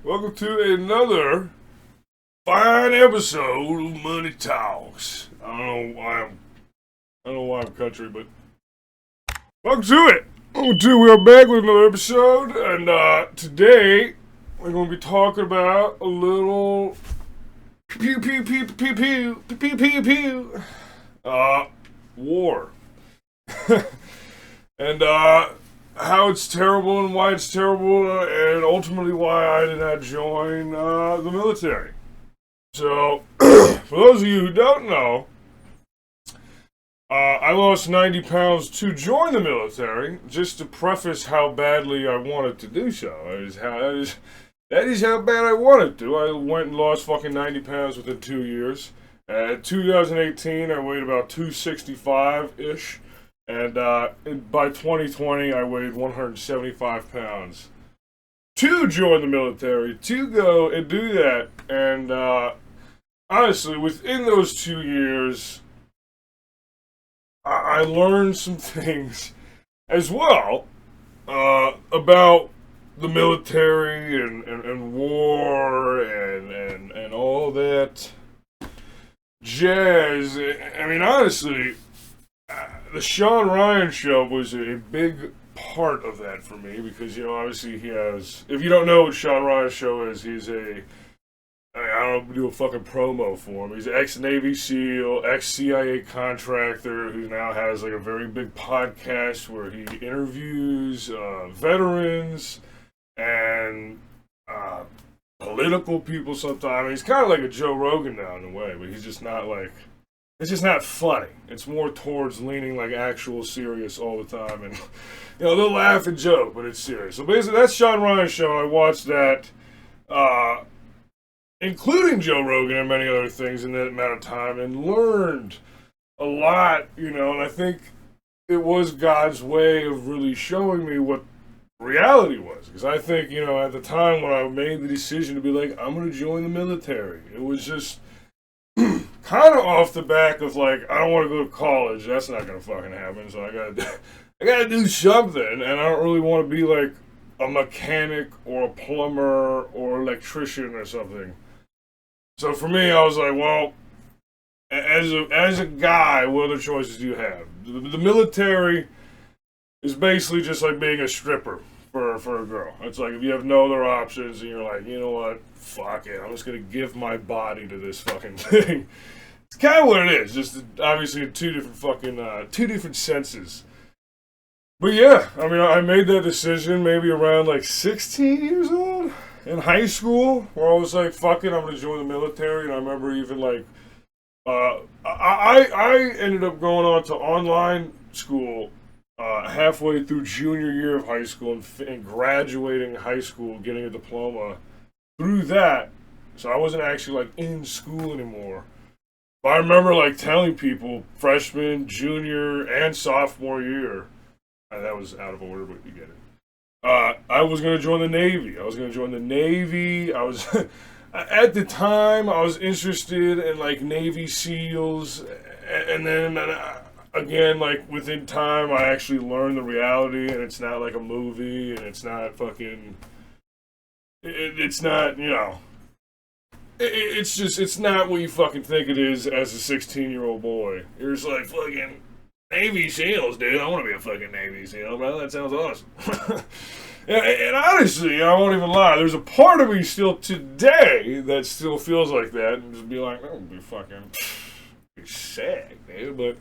Welcome to another fine episode of Munnie Talks. I don't know why I'm country, but welcome to it. We are back with another episode, and today we're going to be talking about a little war. And how it's terrible and why it's terrible, and ultimately why I did not join the military. So, for those of you who don't know, I lost 90 pounds to join the military, just to preface how badly I wanted to do so. That is how bad I wanted to. I went and lost fucking 90 pounds within 2 years. In 2018, I weighed about 265-ish. And by 2020, I weighed 175 pounds. To join the military, to go and do that. And honestly, within those 2 years, I learned some things as well about the military and war and all that jazz. I mean, honestly, the Sean Ryan show was a big part of that for me because, obviously he has... If you don't know what Sean Ryan's show is, he's I don't do a fucking promo for him. He's an ex-Navy SEAL, ex-CIA contractor who now has like a very big podcast where he interviews veterans and political people sometimes. He's kind of like a Joe Rogan now in a way, but he's just not like... It's just not funny. It's more towards leaning like actual serious all the time. And, they'll laugh and joke, but it's serious. So basically, that's Sean Ryan's show. I watched that, including Joe Rogan and many other things in that amount of time, and learned a lot, and I think it was God's way of really showing me what reality was. Because I think, at the time when I made the decision to be like, I'm going to join the military, it was just... kind of off the back of like, I don't want to go to college. That's not gonna fucking happen. So I gotta do something, and I don't really want to be like a mechanic or a plumber or electrician or something. So for me, I was like, well, as a guy, what other choices do you have? The military is basically just like being a stripper for a girl. It's like if you have no other options, and you're like, you know what, fuck it, I'm just gonna give my body to this fucking thing. It's kind of what it is, just obviously in two different senses. But yeah, I mean, I made that decision maybe around like 16 years old in high school, where I was like, fuck it, I'm gonna join the military. And I remember even like, I ended up going on to online school halfway through junior year of high school and graduating high school, getting a diploma through that. So I wasn't actually like in school anymore. But I remember like telling people freshman, junior, and sophomore year, and that was out of order, but you get it. I was going to join the Navy. I was at the time I was interested in like Navy SEALs, and then again, like within time, I actually learned the reality, and it's not like a movie, and it's not fucking. It's not, It's just, it's not what you fucking think it is as a 16-year-old boy. You're just like, fucking Navy SEALs, dude. I want to be a fucking Navy SEAL, bro. That sounds awesome. and honestly, I won't even lie. There's a part of me still today that still feels like that. And just be like, oh, be fucking be sad, dude. But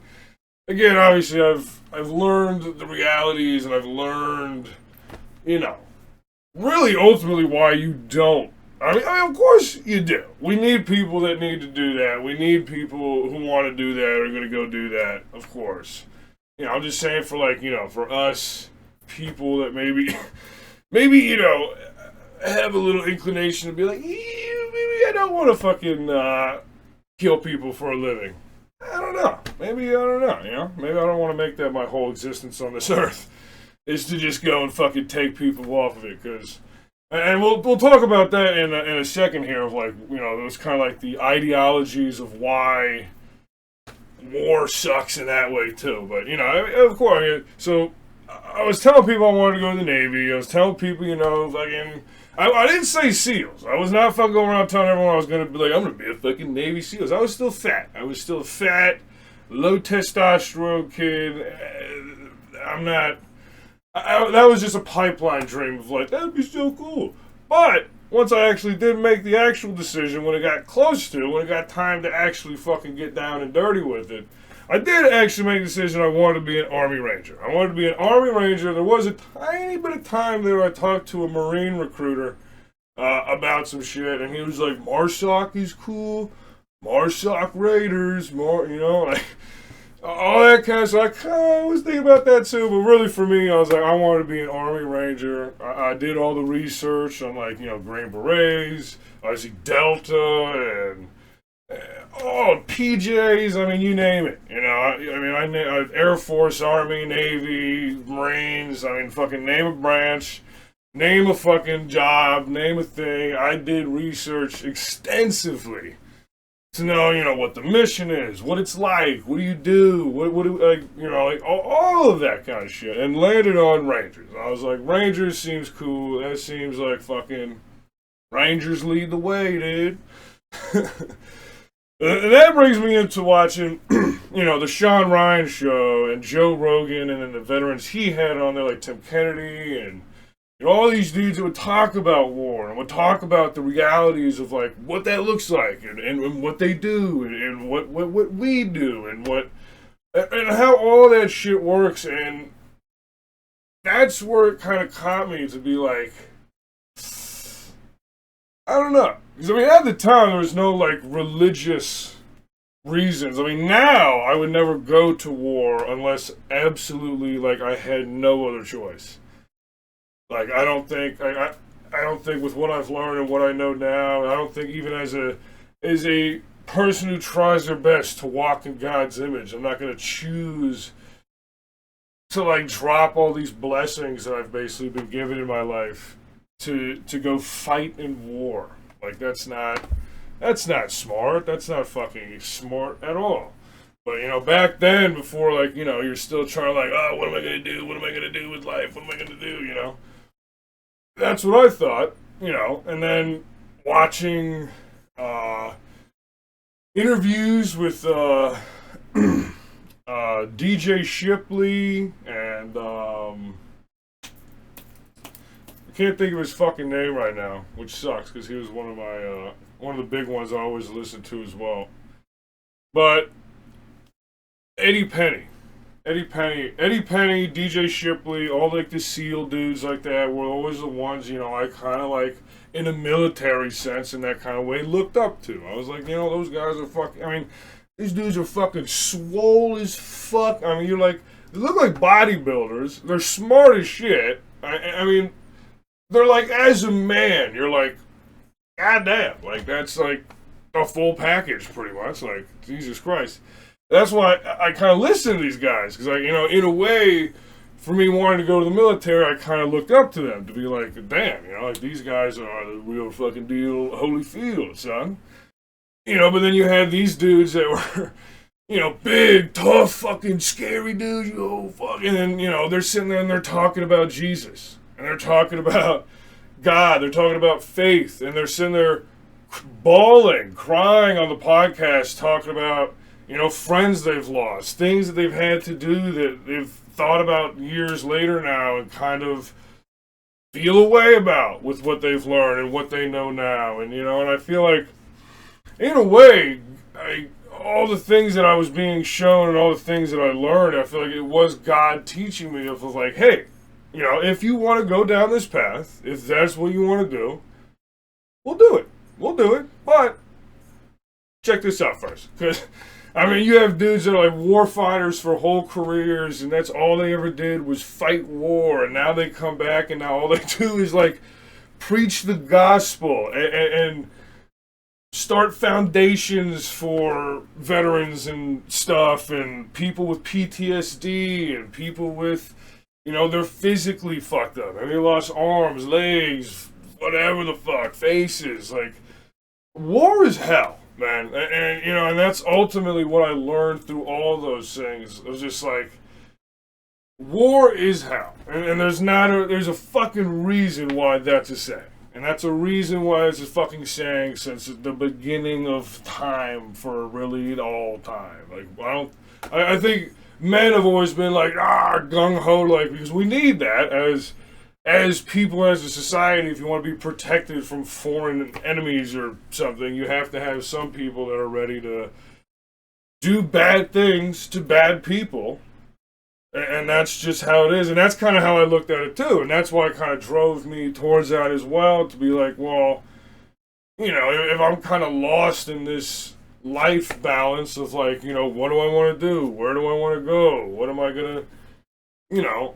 again, obviously, I've learned the realities, and I've learned, really ultimately why you don't. I mean, of course you do. We need people that need to do that. We need people who want to do that or are going to go do that, of course. I'm just saying for like, for us people that maybe, have a little inclination to be like, maybe I don't want to fucking kill people for a living. I don't know. Maybe I don't know, Maybe I don't want to make that my whole existence on this earth, is to just go and fucking take people off of it, because... And we'll talk about that in a second here, of like, those kind of like the ideologies of why war sucks in that way too. But of course, so I was telling people I wanted to go to the Navy. I was telling people, fucking I didn't say SEALs. I was not fucking going around telling everyone I was gonna be like, I'm gonna be a fucking Navy SEALs. I was still fat. I was still a fat, low testosterone kid. I'm not. That was just a pipeline dream of like, that'd be so cool. But once I actually did make the actual decision, when it got close to, when it got time to actually fucking get down and dirty with it, I did actually make the decision I wanted to be an Army Ranger. I wanted to be an Army Ranger. There was a tiny bit of time there I talked to a Marine recruiter about some shit, and he was like, MARSOC is cool. MARSOC Raiders, more, you know, like, all that kind of stuff. I was thinking about that too, but really for me, I was like, I wanted to be an Army Ranger. I did all the research on, like, you know, Green Berets, obviously Delta, and PJs, I mean, you name it. You know, I Air Force, Army, Navy, Marines, I mean, fucking name a branch, name a fucking job, name a thing. I did research extensively to know, you know, what the mission is, what it's like, what do, like, you know, like, all of that kind of shit, and landed on Rangers. I was like, Rangers seems cool. That seems like fucking Rangers lead the way, dude. And that brings me into watching, you know, the Sean Ryan show and Joe Rogan and then the veterans he had on there, like Tim Kennedy and, you know, all these dudes that would talk about war and would talk about the realities of, like, what that looks like and what they do and what we do and how all that shit works. And that's where it kind of caught me to be like, I don't know. Because, I mean, at the time, there was no, like, religious reasons. I mean, now, I would never go to war unless absolutely, like, I had no other choice. Like, I don't think with what I've learned and what I know now, I don't think even as a person who tries their best to walk in God's image, I'm not going to choose to, like, drop all these blessings that I've basically been given in my life to go fight in war. Like, that's not smart. That's not fucking smart at all. But, you know, back then, before, like, you know, you're still trying to, like, oh, what am I going to do? What am I going to do with life? What am I going to do, you know? That's what I thought, you know. And then watching interviews with DJ Shipley and I can't think of his fucking name right now, which sucks because he was one of my one of the big ones I always listen to as well. But Eddie Penny, DJ Shipley, all like the SEAL dudes like that were always the ones, you know, I kind of like in a military sense in that kind of way looked up to. I was like, you know, those guys are fucking, I mean, these dudes are fucking swole as fuck. I mean, you're like, they look like bodybuilders. They're smart as shit. I mean, they're like, as a man, you're like, goddamn, like, that's like a full package pretty much. Like, Jesus Christ. That's why I kind of listen to these guys, because, like, you know, in a way, for me wanting to go to the military, I kind of looked up to them to be like, damn, you know, like, these guys are the real fucking deal, Holyfield, son. You know, but then you had these dudes that were, you know, big, tough, fucking scary dudes, you know, fucking, and, you know, they're sitting there and they're talking about Jesus. And they're talking about God. They're talking about faith. And they're sitting there bawling, crying on the podcast, talking about, you know, friends they've lost, things that they've had to do that they've thought about years later now and kind of feel a way about with what they've learned and what they know now. And, you know, and I feel like, in a way, all the things that I was being shown and all the things that I learned, I feel like it was God teaching me of like, hey, you know, if you want to go down this path, if that's what you want to do, we'll do it. We'll do it. But check this out first. Because, I mean, you have dudes that are like war fighters for whole careers, and that's all they ever did was fight war. And now they come back, and now all they do is, like, preach the gospel and start foundations for veterans and stuff, and people with PTSD, and people with, you know, they're physically fucked up. I mean, they lost arms, legs, whatever the fuck, faces. Like, war is hell, man. And you know, and that's ultimately what I learned through all those things. It was just like, war is hell. And there's a fucking reason why that's a saying. And that's a reason why it's a fucking saying since the beginning of time for really all time. Like, I think men have always been like, gung-ho, like, because we need that as people, as a society. If you want to be protected from foreign enemies or something, you have to have some people that are ready to do bad things to bad people. And that's just how it is. And that's kind of how I looked at it too. And that's why it kind of drove me towards that as well, to be like, well, you know, if I'm kind of lost in this life balance of like, you know, what do I want to do? Where do I want to go? What am I going to, you know,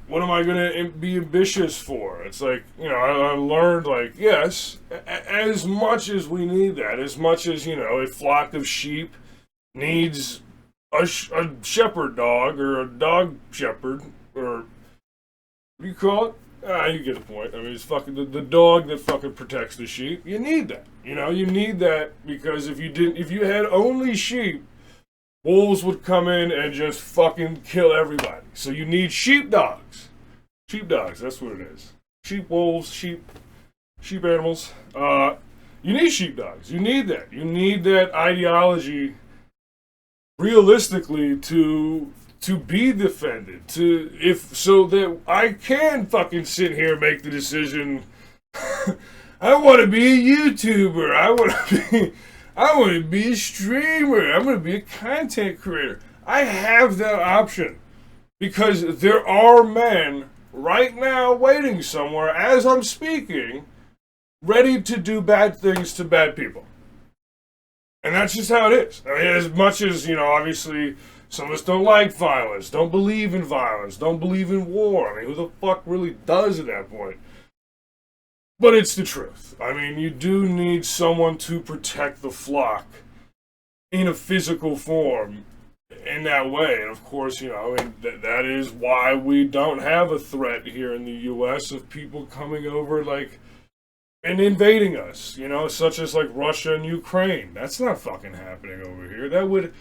what am I going to be ambitious for? It's like, you know, I learned like, yes, as much as we need that, as much as, you know, a flock of sheep needs a shepherd dog or a dog shepherd, or what do you call it? You get the point. I mean, it's fucking the dog that fucking protects the sheep. You need that. You know, you need that because if you had only sheep, wolves would come in and just fucking kill everybody. So you need sheepdogs. Sheepdogs, that's what it is. Sheep wolves, sheep animals. You need sheepdogs. You need that. You need that ideology realistically to be defended, so that I can fucking sit here and make the decision. I want to be a YouTuber. I want to be a streamer. I'm going to be a content creator. I have that option because there are men right now waiting somewhere as I'm speaking, ready to do bad things to bad people. And that's just how it is. I mean, as much as, you know, obviously some of us don't like violence, don't believe in violence, don't believe in war. I mean, who the fuck really does at that point? But it's the truth. I mean, you do need someone to protect the flock in a physical form in that way. And of course, you know, and that is why we don't have a threat here in the U.S. of people coming over, like, and invading us, you know, such as like Russia and Ukraine. That's not fucking happening over here. That would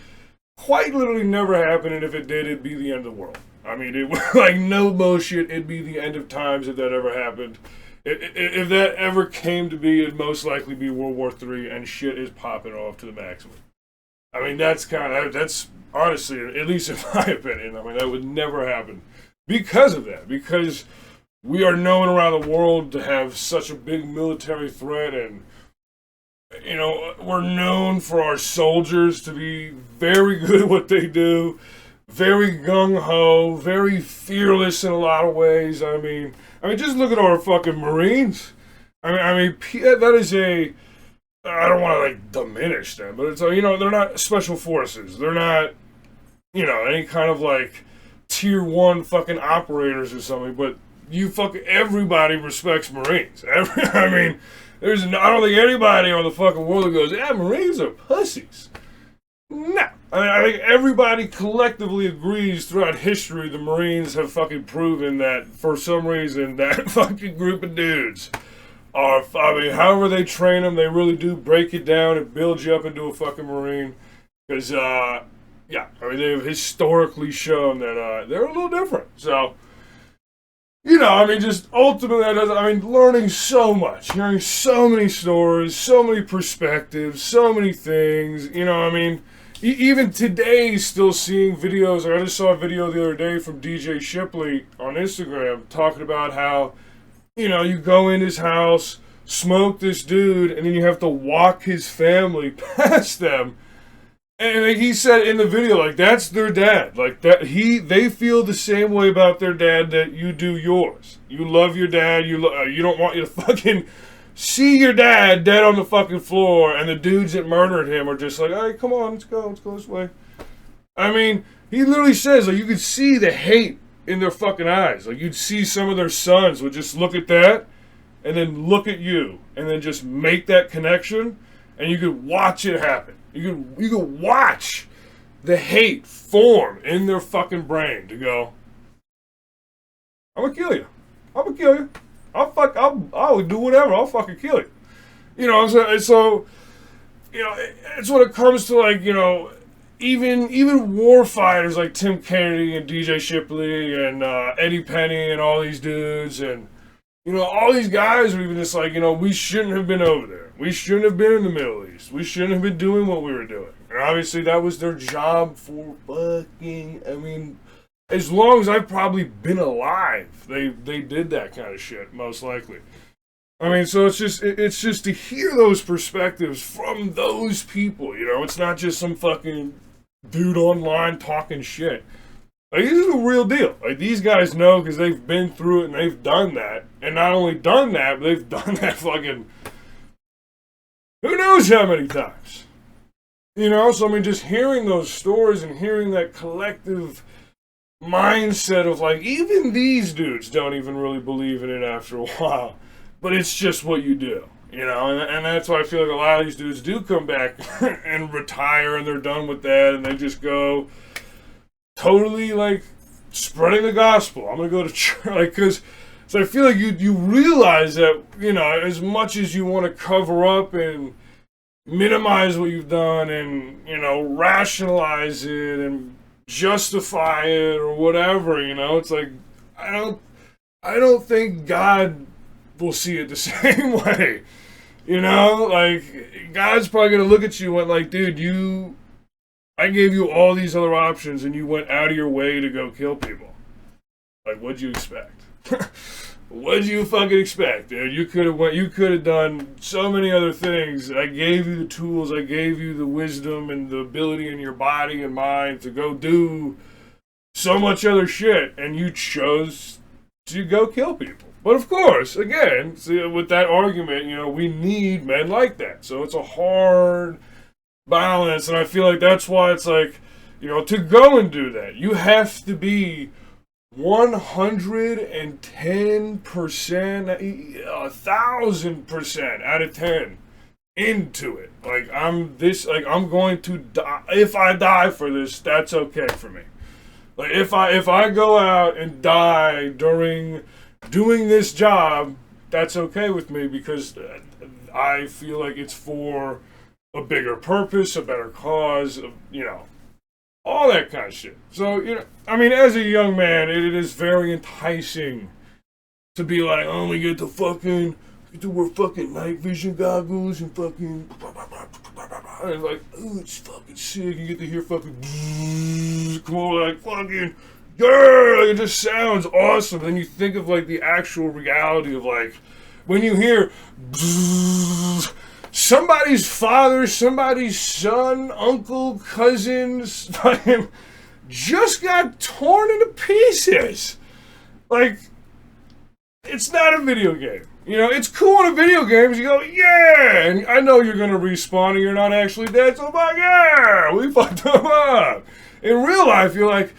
quite literally never happen, and if it did, it'd be the end of the world. I mean, it would, like, no bullshit, it'd be the end of times if that ever happened. If that ever came to be, it'd most likely be World War III, and shit is popping off to the maximum. I mean, that's honestly, at least in my opinion, I mean, that would never happen because of that, because we are known around the world to have such a big military threat, and, you know, we're known for our soldiers to be very good at what they do, very gung-ho, very fearless in a lot of ways. I mean, just look at our fucking Marines. I mean, that is I don't want to, like, diminish them, but it's, you know, they're not special forces. They're not, you know, any kind of, like, tier 1 fucking operators or something, but everybody respects Marines. I mean, I don't think anybody on the fucking world that goes, yeah, Marines are pussies. No. I think everybody collectively agrees throughout history the Marines have fucking proven that for some reason that fucking group of dudes are, I mean, however they train them, they really do break it down and build you up into a fucking Marine. Because, yeah, I mean, they've historically shown that they're a little different. So, you know, I mean, just ultimately, learning so much, hearing so many stories, so many perspectives, so many things, you know, I mean, even today, still seeing videos. I just saw a video the other day from DJ Shipley on Instagram talking about how, you know, you go in his house, smoke this dude, and then you have to walk his family past them. And like he said in the video, like, that's their dad. Like, they feel the same way about their dad that you do yours. You love your dad. You don't want you to fucking see your dad dead on the fucking floor, and the dudes that murdered him are just like, all right, come on, let's go this way. I mean, he literally says, like, you could see the hate in their fucking eyes. Like, you'd see some of their sons would just look at that, and then look at you, and then just make that connection, and you could watch it happen. You could watch the hate form in their fucking brain to go, I'm gonna kill you. I'll do whatever. I'll fucking kill you. You know, so you know, it's when it comes to, like, you know, even war fighters like Tim Kennedy and DJ Shipley and Eddie Penny and all these dudes, and, you know, all these guys are even just like, you know, we shouldn't have been over there. We shouldn't have been in the Middle East. We shouldn't have been doing what we were doing. And obviously that was their job for fucking, I mean, as long as I've probably been alive, they did that kind of shit, most likely. I mean, so it's just to hear those perspectives from those people, you know, it's not just some fucking dude online talking shit. Like, this is a real deal. Like, these guys know because they've been through it and they've done that. And not only done that, but they've done that fucking who knows how many times. You know, so I mean, just hearing those stories and hearing that collective mindset of like, even these dudes don't even really believe in it after a while. But it's just what you do. You know, and that's why I feel like a lot of these dudes do come back and retire and they're done with that and they just go totally like spreading the gospel. I'm gonna go to church, like, because so I feel like you realize that, you know, as much as you want to cover up and minimize what you've done and, you know, rationalize it and justify it or whatever, you know, it's like I don't think God will see it the same way. You know, like, God's probably gonna look at you and went like, dude, I gave you all these other options and you went out of your way to go kill people. Like, what'd you expect? What'd you fucking expect, dude? You could have done so many other things. I gave you the tools, I gave you the wisdom and the ability in your body and mind to go do so much other shit, and you chose to go kill people. But of course, again, see, with that argument, you know, we need men like that. So it's a hard balance, and I feel like that's why it's like, you know, to go and do that, you have to be 110%, 1,000% out of 10 into it. Like, I'm going to die. If I die for this, that's okay for me. Like, if I go out and die during doing this job, that's okay with me because I feel like it's for a bigger purpose, a better cause, you know, all that kind of shit. So, you know, I mean, as a young man, it is very enticing to be like, oh, we get to wear fucking night vision goggles and fucking, and like, oh, it's fucking sick. You get to hear fucking, come on, like fucking, yeah, it just sounds awesome. Then you think of like the actual reality of like, when you hear somebody's father, somebody's son, uncle, cousins, just got torn into pieces. Like, it's not a video game. You know, it's cool in a video game. You go, yeah, and I know you're going to respawn and you're not actually dead, so like, yeah, we fucked him up. In real life, you're like,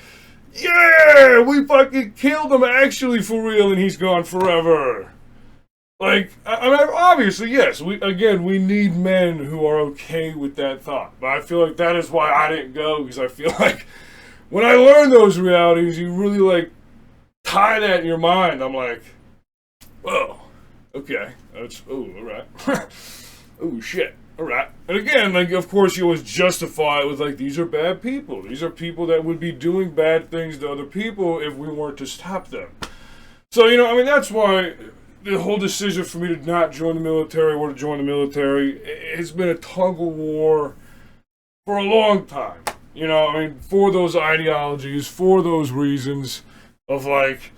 yeah, we fucking killed him actually for real and he's gone forever. Like, I mean, obviously, yes, we need men who are okay with that thought. But I feel like that is why I didn't go, because I feel like when I learned those realities, you really, like, tie that in your mind. I'm like, whoa, okay, all right. Oh, shit, all right. And again, like, of course, you always justify it with, like, these are bad people. These are people that would be doing bad things to other people if we weren't to stop them. So, you know, I mean, that's why the whole decision for me to not join the military or to join the military, it's been a tug of war for a long time. You know, I mean, for those ideologies, for those reasons of like,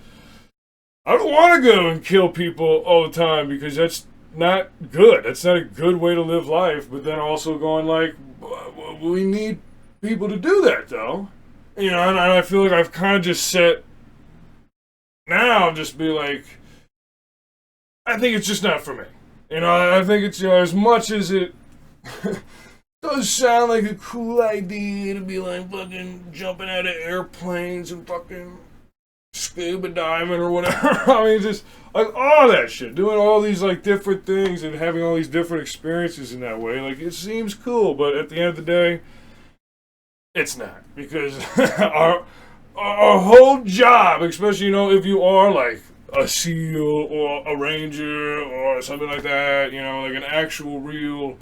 I don't want to go and kill people all the time because that's not good. That's not a good way to live life. But then also going like, we need people to do that though. You know, and I feel like I've kind of just set, now just be like, I think it's just not for me. You know, I think it's, you know, as much as it does sound like a cool idea to be like fucking jumping out of airplanes and fucking scuba diving or whatever. I mean, just like all that shit, doing all these like different things and having all these different experiences in that way. Like, it seems cool, but at the end of the day, it's not, because our whole job, especially, you know, if you are like a SEAL or a Ranger or something like that, you know, like an actual real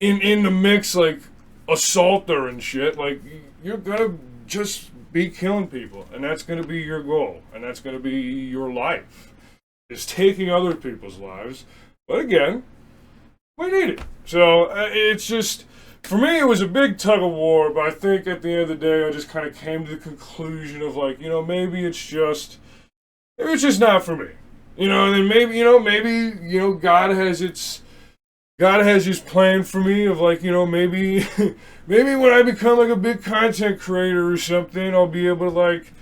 in the mix, like assaulter and shit, like you're gonna just be killing people, and that's gonna be your goal, and that's gonna be your life. is taking other people's lives. But again, we need it. So it's just, for me, it was a big tug of war. But I think at the end of the day, I just kind of came to the conclusion of like, maybe it's just not for me. And then maybe God has his plan for me of like, maybe maybe when I become like a big content creator or something, I'll be able to like,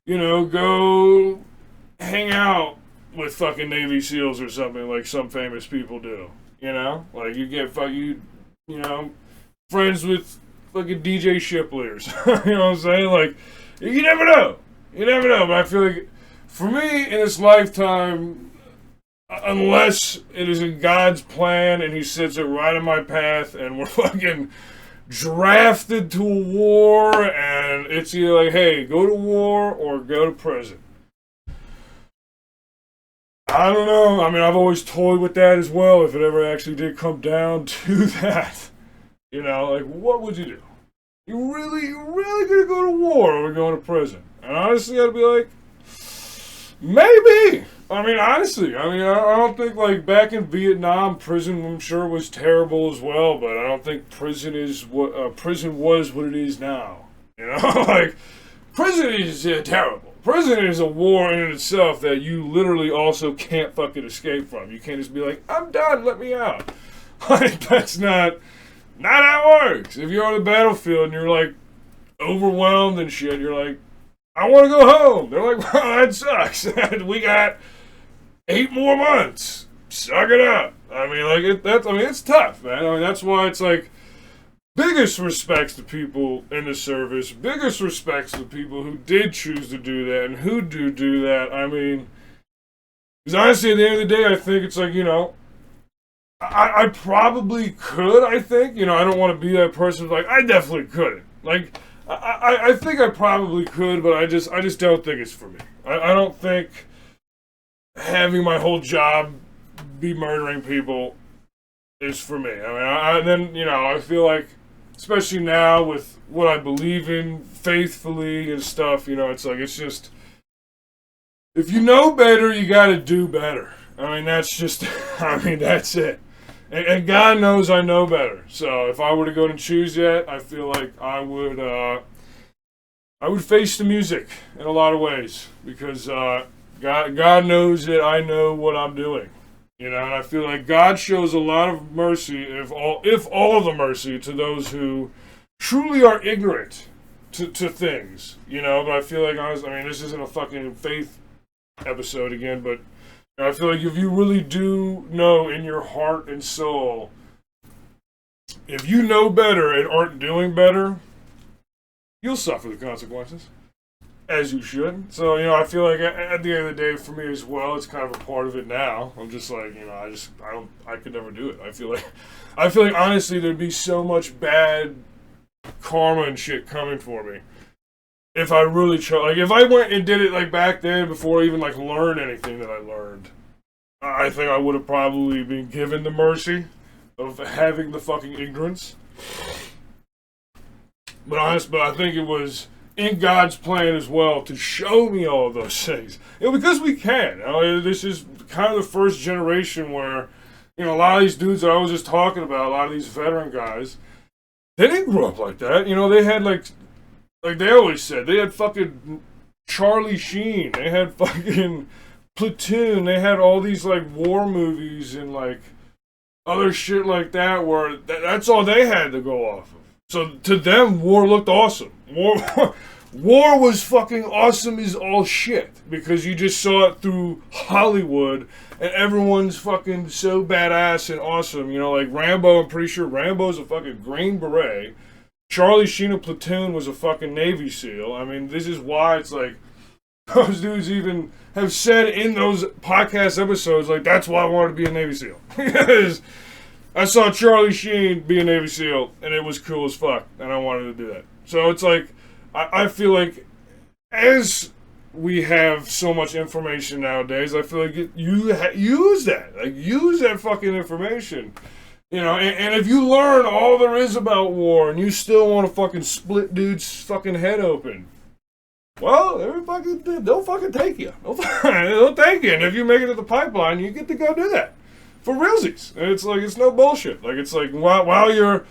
go hang out with fucking Navy SEALs or something like some famous people do. Like you get friends with fucking DJ Shipley or something. You know what I'm saying? Like, you never know. But I feel like for me in this lifetime, unless it is in God's plan and he sets it right in my path and we're fucking drafted to a war and it's either like, hey, go to war or go to prison. I don't know. I mean, I've always toyed with that as well if it ever actually did come down to that. Like, what would you do? You really gonna go to war or going to prison? And honestly, I'd be like, maybe. I mean, honestly, I don't think, like, back in Vietnam, prison, I'm sure, was terrible as well, but I don't think prison was what it is now. Like, prison is terrible. Prison is a war in itself that you literally also can't fucking escape from. You can't just be like, I'm done, let me out. Like, that's not how it works. If you're on the battlefield and you're, like, overwhelmed and shit, you're like, I want to go home. They're like, well, that sucks. We got 8 more months. Suck it up. I mean, like, it's tough, man. I mean, that's why it's like, biggest respects to people in the service, biggest respects to people who did choose to do that and who do that. I mean, because honestly, at the end of the day, I think it's like, I probably could, I think. I don't want to be that person like, I definitely couldn't. Like, I think I probably could, but I just don't think it's for me. I don't think having my whole job be murdering people is for me. I mean, I feel like, especially now with what I believe in faithfully and stuff, it's like, it's just, if you know better, you gotta do better. I mean, that's it. And God knows I know better. So if I were to go and choose that, I feel like I would face the music in a lot of ways because God knows that I know what I'm doing. And I feel like God shows a lot of mercy, if all of the mercy, to those who truly are ignorant to things. But I feel like this isn't a fucking faith episode again, but I feel like if you really do know in your heart and soul, if you know better and aren't doing better, you'll suffer the consequences, as you should. So, I feel like at the end of the day, for me as well, it's kind of a part of it now. I'm just like, I could never do it. I feel like honestly, there'd be so much bad karma and shit coming for me if I really tried. Like, if I went and did it, like, back then, before I even, like, learned anything that I learned, I think I would have probably been given the mercy of having the fucking ignorance. But I think it was in God's plan as well to show me all of those things. Because we can. This is kind of the first generation where, a lot of these dudes that I was just talking about, a lot of these veteran guys, they didn't grow up like that. They had, like they always said, they had fucking Charlie Sheen, they had fucking Platoon, they had all these, like, war movies and, like, other shit like that where that's all they had to go off of. So to them, war looked awesome. War was fucking awesome as all shit because you just saw it through Hollywood and everyone's fucking so badass and awesome. Like Rambo, I'm pretty sure Rambo's a fucking Green Beret. Charlie Sheen of Platoon was a fucking Navy SEAL. I mean, this is why it's like, those dudes even have said in those podcast episodes, like, that's why I wanted to be a Navy SEAL. Because I saw Charlie Sheen be a Navy SEAL, and it was cool as fuck, and I wanted to do that. So it's like, I feel like, as we have so much information nowadays, I feel like you use that. Like, use that fucking information. And if you learn all there is about war and you still want to fucking split dude's fucking head open, well, they'll fucking take you. They'll take you, and if you make it to the pipeline, you get to go do that for realsies. And it's like, it's no bullshit. Like, it's like while you're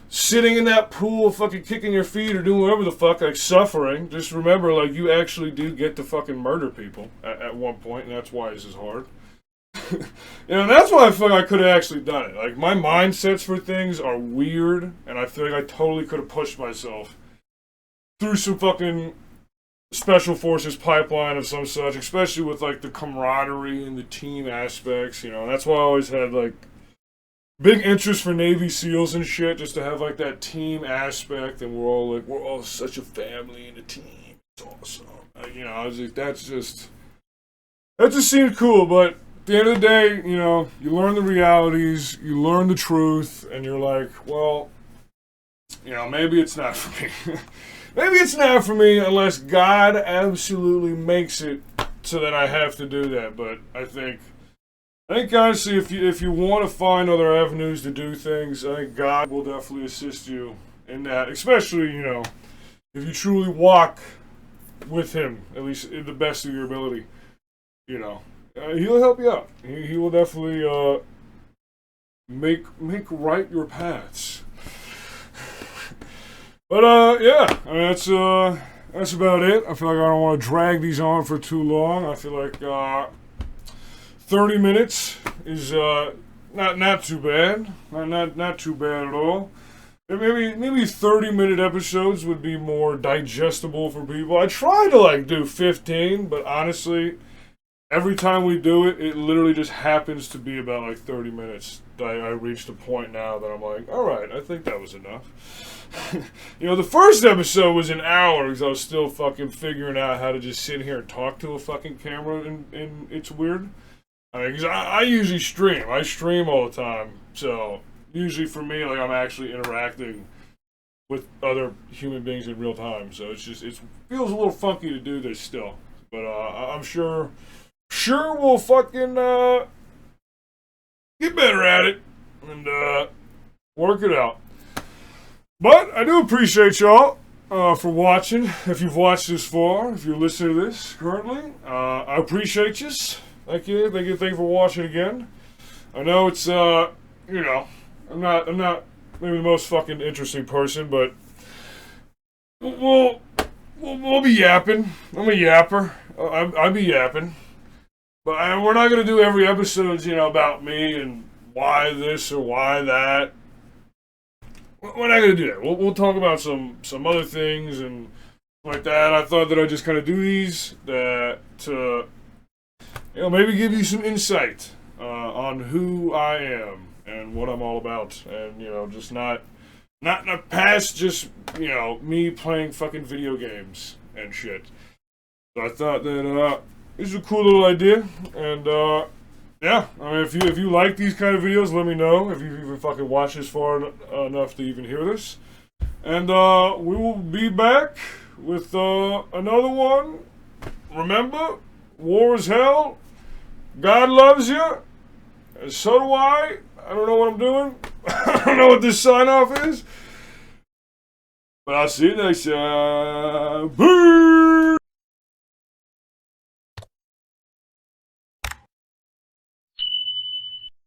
sitting in that pool, fucking kicking your feet or doing whatever the fuck, like suffering, just remember, like, you actually do get to fucking murder people at one point, and that's why this is hard. You know, that's why I feel like I could have actually done it. Like, my mindsets for things are weird, and I feel like I totally could have pushed myself through some fucking special forces pipeline of some such, especially with, like, the camaraderie and the team aspects, you know. And that's why I always had, like, big interest for Navy SEALs and shit, just to have, like, that team aspect, and we're all such a family and a team. It's awesome. You know, I was like, that just seemed cool, but at the end of the day, you know, you learn the realities, you learn the truth, and you're like, well, you know, maybe it's not for me. Maybe it's not for me unless God absolutely makes it so that I have to do that. But I think honestly, if you want to find other avenues to do things, I think God will definitely assist you in that. Especially, you know, if you truly walk with Him, at least in the best of your ability, you know. He'll help you out. He will definitely make right your paths. But yeah, I mean, that's about it. I feel like I don't want to drag these on for too long. I feel like 30 minutes is not too bad. Not too bad at all. Maybe 30-minute episodes would be more digestible for people. I try to like do 15, but honestly, every time we do it, it literally just happens to be about like 30 minutes. I reached a point now that I'm like, all right, I think that was enough. You know, the first episode was an hour because I was still fucking figuring out how to just sit here and talk to a fucking camera, and it's weird. I mean, because I usually stream. I stream all the time. So, usually for me, like, I'm actually interacting with other human beings in real time. So, it feels a little funky to do this still. But I'm sure we'll fucking get better at it and work it out. But I do appreciate y'all for watching. If you've watched this far, if you're listening to this currently, I appreciate you. Thank you for watching again. I know it's you know, I'm not maybe the most fucking interesting person, but we'll be yapping. I'm a yapper. I'll be yapping. But we're not gonna do every episode, you know, about me and why this or why that. We're not gonna do that. We'll talk about some other things and like that. I thought that I'd just kind of do these to, you know, maybe give you some insight on who I am and what I'm all about, and you know, just not past just, you know, me playing fucking video games and shit. So I thought that this is a cool little idea, and yeah, I mean, if you like these kind of videos, let me know. If you've even fucking watched this far enough to even hear this. And we will be back with another one. Remember, war is hell. God loves you. And so do I. I don't know what I'm doing. I don't know what this sign-off is. But I'll see you next time. Peace!